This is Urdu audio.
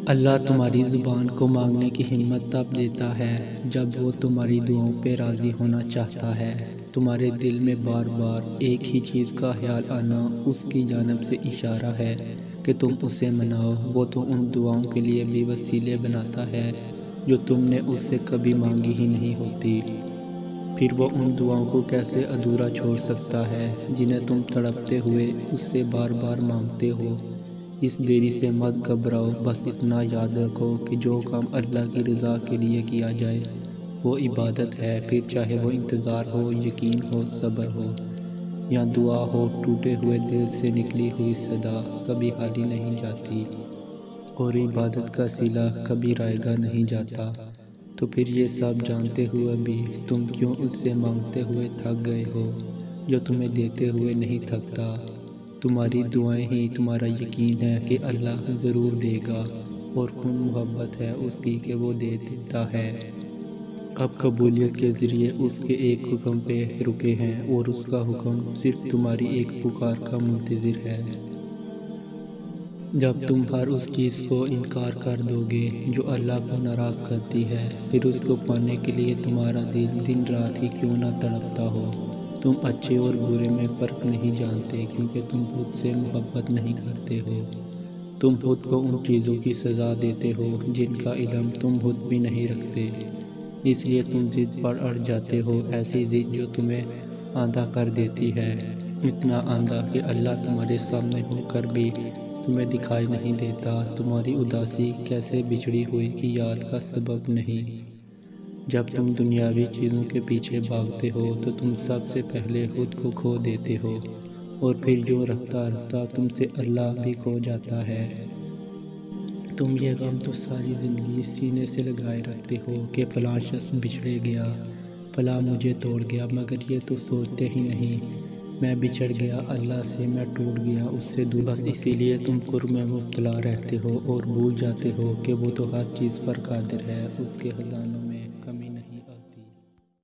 اللہ تمہاری زبان کو مانگنے کی ہمت تب دیتا ہے جب وہ تمہاری دعاؤں پہ راضی ہونا چاہتا ہے۔ تمہارے دل میں بار بار ایک ہی چیز کا خیال آنا اس کی جانب سے اشارہ ہے کہ تم اسے مناؤ۔ وہ تو ان دعاؤں کے لیے بھی وسیلے بناتا ہے جو تم نے اس سے کبھی مانگی ہی نہیں ہوتی۔ پھر وہ ان دعاؤں کو کیسے ادھورا چھوڑ سکتا ہے جنہیں تم تڑپتے ہوئے اس سے بار بار مانگتے ہو۔ اس دیری سے مت گھبراؤ، بس اتنا یاد رکھو کہ جو کام اللہ کی رضا کے لیے کیا جائے وہ عبادت ہے، پھر چاہے وہ انتظار ہو، یقین ہو، صبر ہو یا دعا ہو۔ ٹوٹے ہوئے دل سے نکلی ہوئی صدا کبھی خالی نہیں جاتی اور عبادت کا صلہ کبھی رائے گاہ نہیں جاتا۔ تو پھر یہ سب جانتے ہوئے بھی تم کیوں اس سے مانگتے ہوئے تھک گئے ہو جو تمہیں دیتے ہوئے نہیں تھکتا؟ تمہاری دعائیں ہی تمہارا یقین ہے کہ اللہ ضرور دے گا، اور کن محبت ہے اس کی کہ وہ دے دیتا ہے۔ اب قبولیت کے ذریعے اس کے ایک حکم پہ رکے ہیں، اور اس کا حکم صرف تمہاری ایک پکار کا منتظر ہے۔ جب تم ہر اس چیز کو انکار کر دو گے جو اللہ کو ناراض کرتی ہے، پھر اس کو پانے کے لیے تمہارا دل دن رات ہی کیوں نہ تڑپتا ہو۔ تم اچھے اور برے میں فرق نہیں جانتے کیونکہ تم خود سے محبت نہیں کرتے ہو۔ تم خود کو ان چیزوں کی سزا دیتے ہو جن کا علم تم خود بھی نہیں رکھتے، اس لیے تم ضد پر اڑ جاتے ہو، ایسی ضد جو تمہیں آندھا کر دیتی ہے، اتنا آندھا کہ اللہ تمہارے سامنے ہو کر بھی تمہیں دکھائی نہیں دیتا۔ تمہاری اداسی کیسے بچھڑی ہوئی کی یاد کا سبب نہیں۔ جب تم دنیاوی چیزوں کے پیچھے بھاگتے ہو تو تم سب سے پہلے خود کو کھو دیتے ہو، اور پھر جو رفتہ رفتہ تم سے اللہ بھی کھو جاتا ہے۔ تم یہ غم تو ساری زندگی سینے سے لگائے رکھتے ہو کہ فلاں شخص بچھڑ گیا، فلاں مجھے توڑ گیا، مگر یہ تو سوچتے ہی نہیں میں بچھڑ گیا اللہ سے، میں ٹوٹ گیا اس سے دور۔ بس اسی لیے تم کرب میں مبتلا رہتے ہو اور بھول جاتے ہو کہ وہ تو ہر چیز پر قادر ہے، اس کے خزانوں